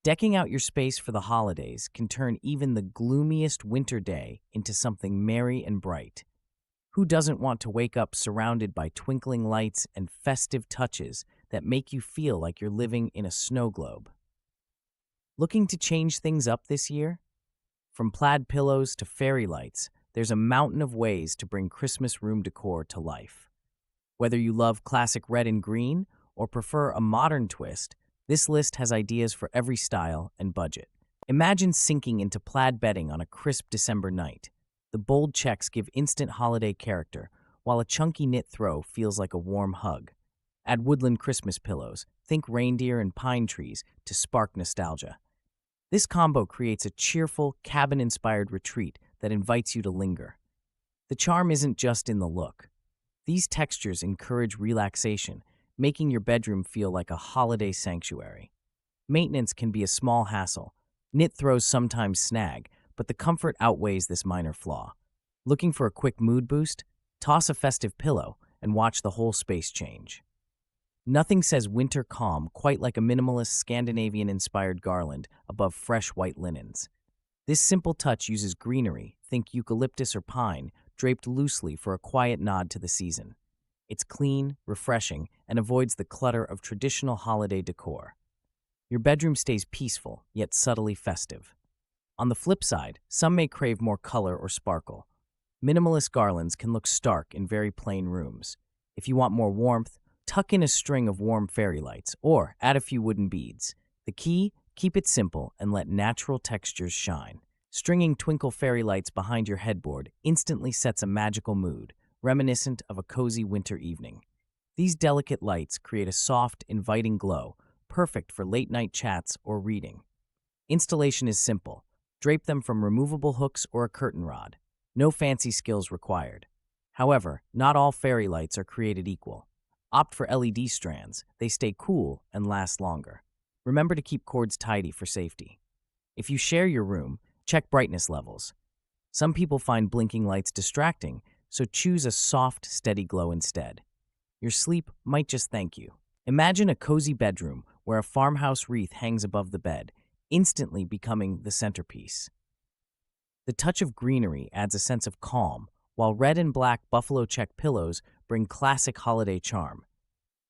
Decking out your space for the holidays can turn even the gloomiest winter day into something merry and bright. Who doesn't want to wake up surrounded by twinkling lights and festive touches that make you feel like you're living in a snow globe? Looking to change things up this year? From plaid pillows to fairy lights, there's a mountain of ways to bring Christmas room decor to life. Whether you love classic red and green or prefer a modern twist, this list has ideas for every style and budget. Imagine sinking into plaid bedding on a crisp December night. The bold checks give instant holiday character, while a chunky knit throw feels like a warm hug. Add woodland Christmas pillows, think reindeer and pine trees, to spark nostalgia. This combo creates a cheerful, cabin-inspired retreat that invites you to linger. The charm isn't just in the look. These textures encourage relaxation, making your bedroom feel like a holiday sanctuary. Maintenance can be a small hassle. Knit throws sometimes snag, but the comfort outweighs this minor flaw. Looking for a quick mood boost? Toss a festive pillow and watch the whole space change. Nothing says winter calm quite like a minimalist Scandinavian-inspired garland above fresh white linens. This simple touch uses greenery, think eucalyptus or pine, draped loosely for a quiet nod to the season. It's clean, refreshing, and avoids the clutter of traditional holiday decor. Your bedroom stays peaceful, yet subtly festive. On the flip side, some may crave more color or sparkle. Minimalist garlands can look stark in very plain rooms. If you want more warmth, tuck in a string of warm fairy lights, or add a few wooden beads. The key? Keep it simple and let natural textures shine. Stringing twinkle fairy lights behind your headboard instantly sets a magical mood, reminiscent of a cozy winter evening. These delicate lights create a soft, inviting glow, perfect for late-night chats or reading. Installation is simple. Drape them from removable hooks or a curtain rod. No fancy skills required. However, not all fairy lights are created equal. Opt for LED strands. They stay cool and last longer. Remember to keep cords tidy for safety. If you share your room, check brightness levels. Some people find blinking lights distracting, so choose a soft, steady glow instead. Your sleep might just thank you. Imagine a cozy bedroom where a farmhouse wreath hangs above the bed, instantly becoming the centerpiece. The touch of greenery adds a sense of calm, while red and black buffalo check pillows bring classic holiday charm.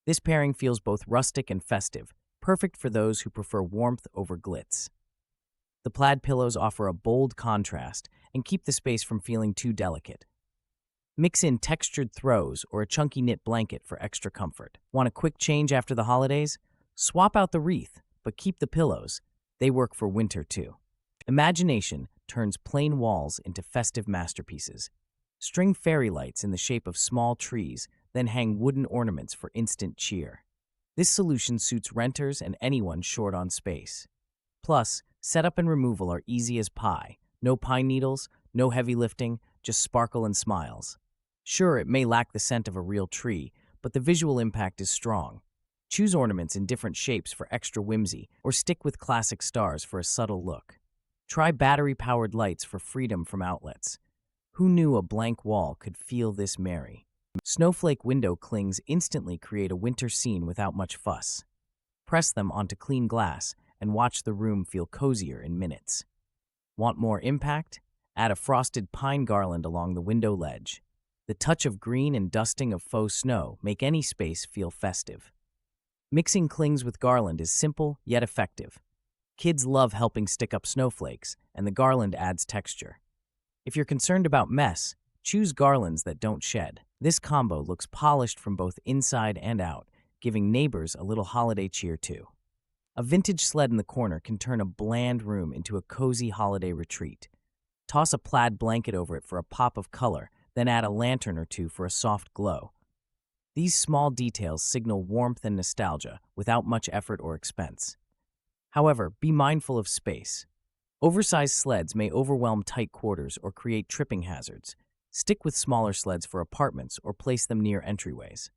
This pairing feels both rustic and festive, perfect for those who prefer warmth over glitz. The plaid pillows offer a bold contrast and keep the space from feeling too delicate. Mix in textured throws or a chunky knit blanket for extra comfort. Want a quick change after the holidays? Swap out the wreath, but keep the pillows. They work for winter too. Imagination turns plain walls into festive masterpieces. String fairy lights in the shape of small trees, then hang wooden ornaments for instant cheer. This solution suits renters and anyone short on space. Plus, setup and removal are easy as pie. No pine needles, no heavy lifting, just sparkle and smiles. Sure, it may lack the scent of a real tree, but the visual impact is strong. Choose ornaments in different shapes for extra whimsy, or stick with classic stars for a subtle look. Try battery-powered lights for freedom from outlets. Who knew a blank wall could feel this merry? Snowflake window clings instantly create a winter scene without much fuss. Press them onto clean glass and watch the room feel cozier in minutes. Want more impact? Add a frosted pine garland along the window ledge. The touch of green and dusting of faux snow make any space feel festive. Mixing clings with garland is simple yet effective. Kids love helping stick up snowflakes, and the garland adds texture. If you're concerned about mess, choose garlands that don't shed. This combo looks polished from both inside and out, giving neighbors a little holiday cheer too. A vintage sled in the corner can turn a bland room into a cozy holiday retreat. Toss a plaid blanket over it for a pop of color, then add a lantern or two for a soft glow. These small details signal warmth and nostalgia without much effort or expense. However, be mindful of space. Oversized sleds may overwhelm tight quarters or create tripping hazards. Stick with smaller sleds for apartments or place them near entryways.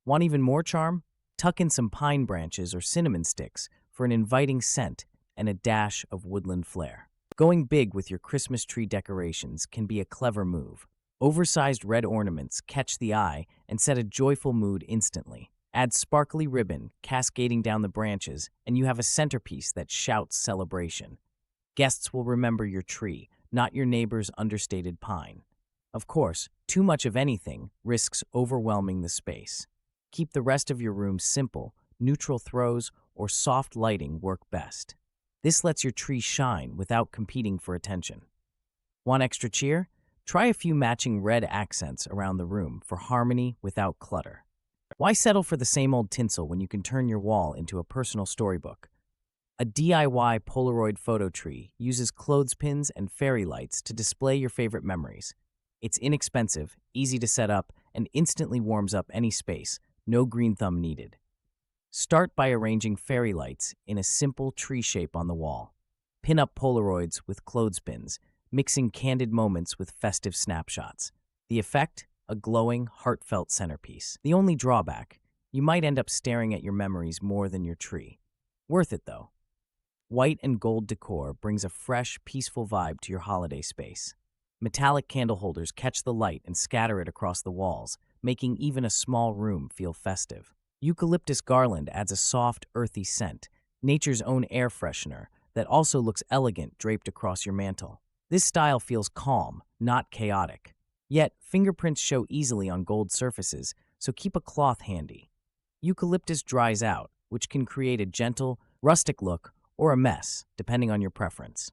Want even more charm? Tuck in some pine branches or cinnamon sticks for an inviting scent and a dash of woodland flair. Going big with your Christmas tree decorations can be a clever move. Oversized red ornaments catch the eye and set a joyful mood instantly. Add sparkly ribbon cascading down the branches, and you have a centerpiece that shouts celebration. Guests will remember your tree, not your neighbor's understated pine. Of course, too much of anything risks overwhelming the space. Keep the rest of your room simple, neutral throws, or soft lighting work best. This lets your tree shine without competing for attention. Want extra cheer? Try a few matching red accents around the room for harmony without clutter. Why settle for the same old tinsel when you can turn your wall into a personal storybook? A DIY Polaroid photo tree uses clothespins and fairy lights to display your favorite memories. It's inexpensive, easy to set up, and instantly warms up any space, no green thumb needed. Start by arranging fairy lights in a simple tree shape on the wall. Pin up Polaroids with clothespins, mixing candid moments with festive snapshots. The effect? A glowing, heartfelt centerpiece. The only drawback? You might end up staring at your memories more than your tree. Worth it, though. White and gold decor brings a fresh, peaceful vibe to your holiday space. Metallic candle holders catch the light and scatter it across the walls, making even a small room feel festive. Eucalyptus garland adds a soft, earthy scent, nature's own air freshener, that also looks elegant draped across your mantel. This style feels calm, not chaotic. Yet, fingerprints show easily on gold surfaces, so keep a cloth handy. Eucalyptus dries out, which can create a gentle, rustic look or a mess, depending on your preference.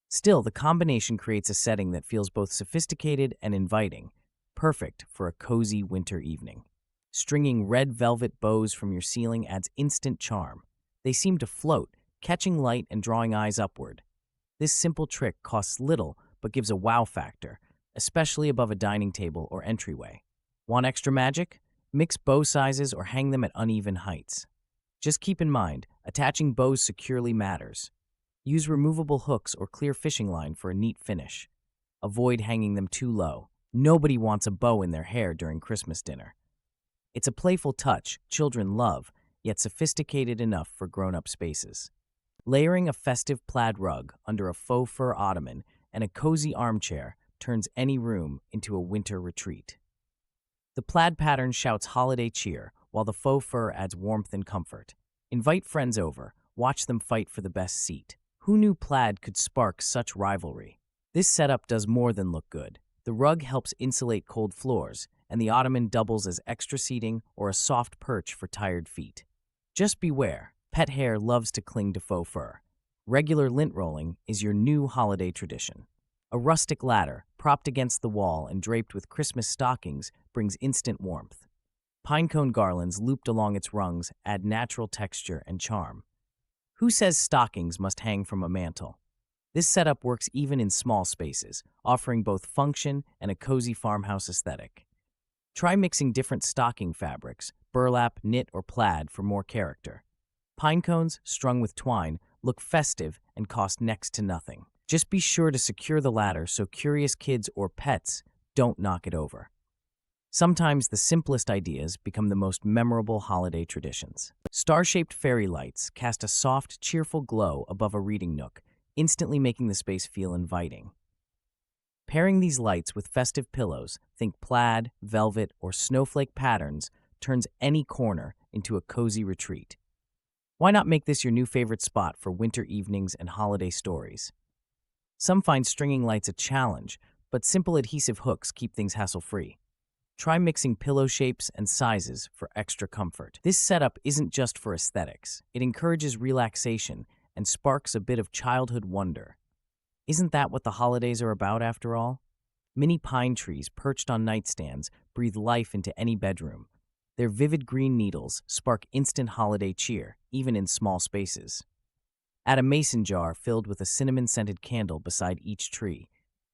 Still, the combination creates a setting that feels both sophisticated and inviting, perfect for a cozy winter evening. Stringing red velvet bows from your ceiling adds instant charm. They seem to float, catching light and drawing eyes upward. This simple trick costs little but gives a wow factor, especially above a dining table or entryway. Want extra magic? Mix bow sizes or hang them at uneven heights. Just keep in mind, attaching bows securely matters. Use removable hooks or clear fishing line for a neat finish. Avoid hanging them too low. Nobody wants a bow in their hair during Christmas dinner. It's a playful touch children love, yet sophisticated enough for grown-up spaces. Layering a festive plaid rug under a faux fur ottoman and a cozy armchair turns any room into a winter retreat. The plaid pattern shouts holiday cheer, while the faux fur adds warmth and comfort. Invite friends over, watch them fight for the best seat. Who knew plaid could spark such rivalry? This setup does more than look good. The rug helps insulate cold floors, and the ottoman doubles as extra seating or a soft perch for tired feet. Just beware, pet hair loves to cling to faux fur. Regular lint rolling is your new holiday tradition. A rustic ladder, propped against the wall and draped with Christmas stockings, brings instant warmth. Pinecone garlands looped along its rungs add natural texture and charm. Who says stockings must hang from a mantel? This setup works even in small spaces, offering both function and a cozy farmhouse aesthetic. Try mixing different stocking fabrics, burlap, knit, or plaid for more character. Pine cones, strung with twine, look festive and cost next to nothing. Just be sure to secure the ladder so curious kids or pets don't knock it over. Sometimes the simplest ideas become the most memorable holiday traditions. Star-shaped fairy lights cast a soft, cheerful glow above a reading nook, instantly making the space feel inviting. Pairing these lights with festive pillows, think plaid, velvet, or snowflake patterns, turns any corner into a cozy retreat. Why not make this your new favorite spot for winter evenings and holiday stories? Some find stringing lights a challenge, but simple adhesive hooks keep things hassle-free. Try mixing pillow shapes and sizes for extra comfort. This setup isn't just for aesthetics. It encourages relaxation and sparks a bit of childhood wonder. Isn't that what the holidays are about, after all? Mini pine trees perched on nightstands breathe life into any bedroom. Their vivid green needles spark instant holiday cheer, even in small spaces. Add a mason jar filled with a cinnamon-scented candle beside each tree.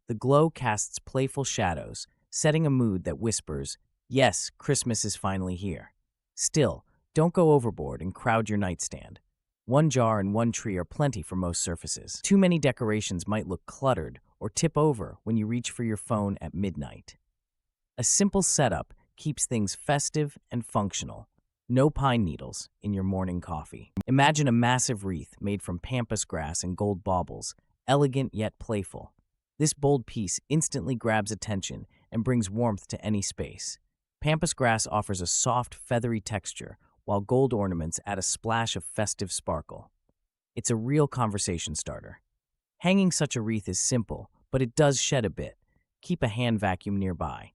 The glow casts playful shadows, setting a mood that whispers, "Yes, Christmas is finally here." Still, don't go overboard and crowd your nightstand. One jar and one tree are plenty for most surfaces. Too many decorations might look cluttered or tip over when you reach for your phone at midnight. A simple setup keeps things festive and functional. No pine needles in your morning coffee. Imagine a massive wreath made from pampas grass and gold baubles, elegant yet playful. This bold piece instantly grabs attention and brings warmth to any space. Pampas grass offers a soft, feathery texture, while gold ornaments add a splash of festive sparkle. It's a real conversation starter. Hanging such a wreath is simple, but it does shed a bit. Keep a hand vacuum nearby.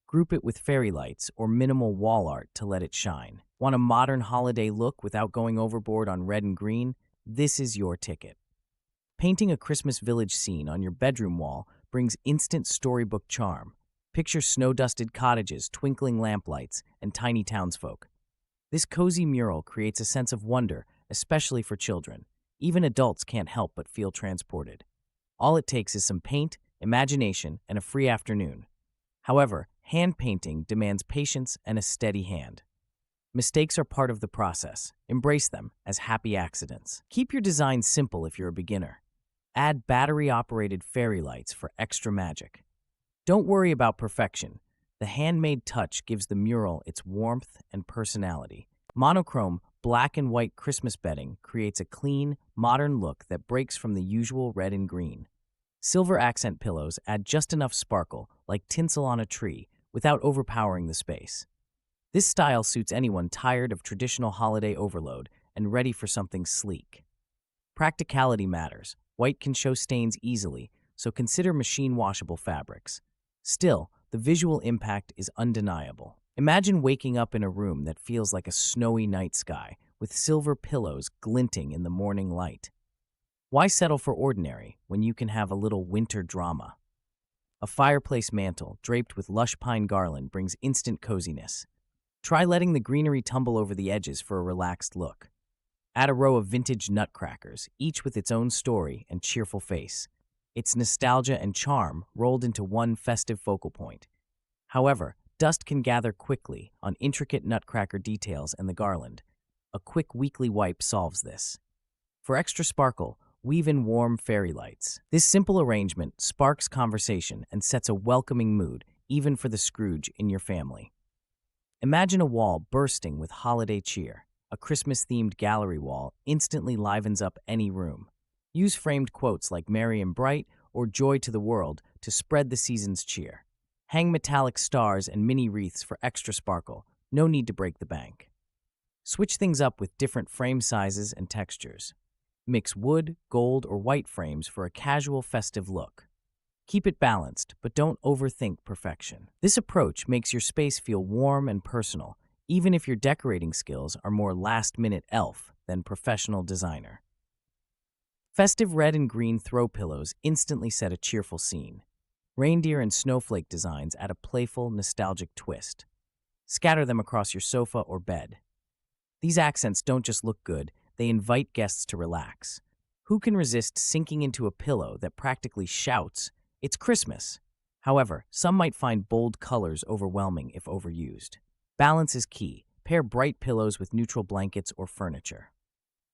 Group it with fairy lights or minimal wall art to let it shine. Want a modern holiday look without going overboard on red and green? This is your ticket. Painting a Christmas village scene on your bedroom wall brings instant storybook charm. Picture snow-dusted cottages, twinkling lamplights, and tiny townsfolk. This cozy mural creates a sense of wonder, especially for children. Even adults can't help but feel transported. All it takes is some paint, imagination, and a free afternoon. However, hand painting demands patience and a steady hand. Mistakes are part of the process. Embrace them as happy accidents. Keep your design simple if you're a beginner. Add battery-operated fairy lights for extra magic. Don't worry about perfection. The handmade touch gives the mural its warmth and personality. Monochrome, black and white Christmas bedding creates a clean, modern look that breaks from the usual red and green. Silver accent pillows add just enough sparkle, like tinsel on a tree, without overpowering the space. This style suits anyone tired of traditional holiday overload and ready for something sleek. Practicality matters. White can show stains easily, so consider machine-washable fabrics. Still, the visual impact is undeniable. Imagine waking up in a room that feels like a snowy night sky, with silver pillows glinting in the morning light. Why settle for ordinary when you can have a little winter drama? A fireplace mantle draped with lush pine garland brings instant coziness. Try letting the greenery tumble over the edges for a relaxed look. Add a row of vintage nutcrackers, each with its own story and cheerful face. It's nostalgia and charm rolled into one festive focal point. However, dust can gather quickly on intricate nutcracker details and the garland. A quick weekly wipe solves this. For extra sparkle, weave in warm fairy lights. This simple arrangement sparks conversation and sets a welcoming mood, even for the Scrooge in your family. Imagine a wall bursting with holiday cheer. A Christmas-themed gallery wall instantly livens up any room. Use framed quotes like "Merry and Bright" or "Joy to the World" to spread the season's cheer. Hang metallic stars and mini wreaths for extra sparkle. No need to break the bank. Switch things up with different frame sizes and textures. Mix wood, gold, or white frames for a casual, festive look. Keep it balanced, but don't overthink perfection. This approach makes your space feel warm and personal, even if your decorating skills are more last-minute elf than professional designer. Festive red and green throw pillows instantly set a cheerful scene. Reindeer and snowflake designs add a playful, nostalgic twist. Scatter them across your sofa or bed. These accents don't just look good, they invite guests to relax. Who can resist sinking into a pillow that practically shouts, "It's Christmas"? However, some might find bold colors overwhelming if overused. Balance is key. Pair bright pillows with neutral blankets or furniture.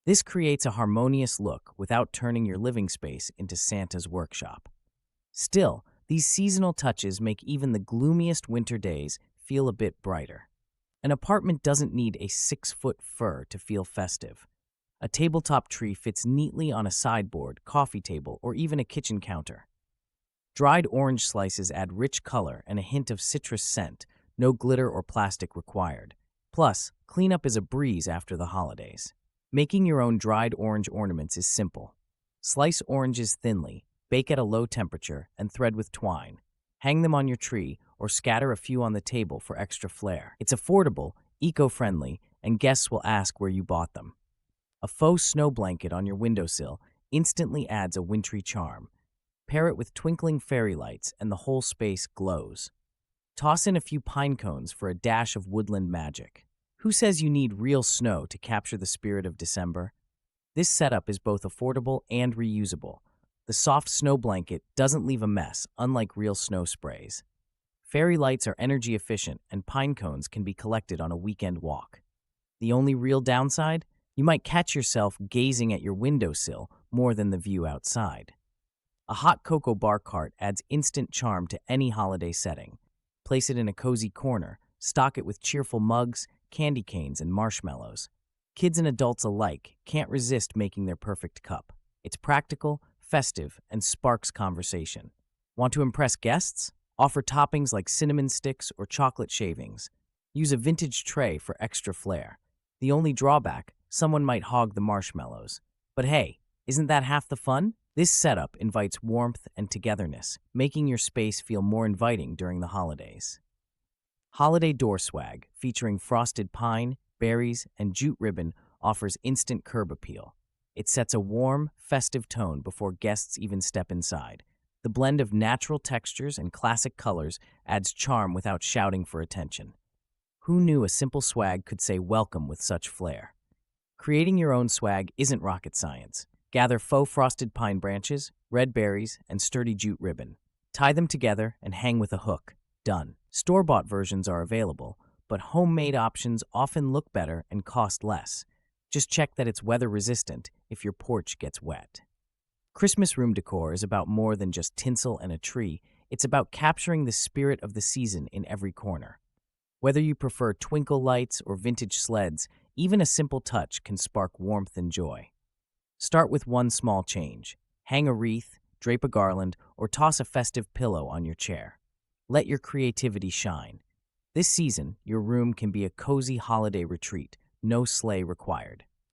This creates a harmonious look without turning your living space into Santa's workshop. Still, these seasonal touches make even the gloomiest winter days feel a bit brighter. An apartment doesn't need a 6-foot fir to feel festive. A tabletop tree fits neatly on a sideboard, coffee table, or even a kitchen counter. Dried orange slices add rich color and a hint of citrus scent, no glitter or plastic required. Plus, cleanup is a breeze after the holidays. Making your own dried orange ornaments is simple. Slice oranges thinly, bake at a low temperature, and thread with twine. Hang them on your tree or scatter a few on the table for extra flair. It's affordable, eco-friendly, and guests will ask where you bought them. A faux snow blanket on your windowsill instantly adds a wintry charm. Pair it with twinkling fairy lights and the whole space glows. Toss in a few pine cones for a dash of woodland magic. Who says you need real snow to capture the spirit of December? This setup is both affordable and reusable. The soft snow blanket doesn't leave a mess, unlike real snow sprays. Fairy lights are energy efficient, and pine cones can be collected on a weekend walk. The only real downside? You might catch yourself gazing at your windowsill more than the view outside. A hot cocoa bar cart adds instant charm to any holiday setting. Place it in a cozy corner, stock it with cheerful mugs, candy canes, and marshmallows. Kids and adults alike can't resist making their perfect cup. It's practical, festive, and sparks conversation. Want to impress guests? Offer toppings like cinnamon sticks or chocolate shavings. Use a vintage tray for extra flair. The only drawback, someone might hog the marshmallows. But hey, isn't that half the fun? This setup invites warmth and togetherness, making your space feel more inviting during the holidays. Holiday door swag, featuring frosted pine, berries, and jute ribbon, offers instant curb appeal. It sets a warm, festive tone before guests even step inside. The blend of natural textures and classic colors adds charm without shouting for attention. Who knew a simple swag could say welcome with such flair? Creating your own swag isn't rocket science. Gather faux frosted pine branches, red berries, and sturdy jute ribbon. Tie them together and hang with a hook. Done. Store-bought versions are available, but homemade options often look better and cost less. Just check that it's weather-resistant if your porch gets wet. Christmas room decor is about more than just tinsel and a tree. It's about capturing the spirit of the season in every corner. Whether you prefer twinkle lights or vintage sleds, even a simple touch can spark warmth and joy. Start with one small change. Hang a wreath, drape a garland, or toss a festive pillow on your chair. Let your creativity shine. This season, your room can be a cozy holiday retreat, no sleigh required.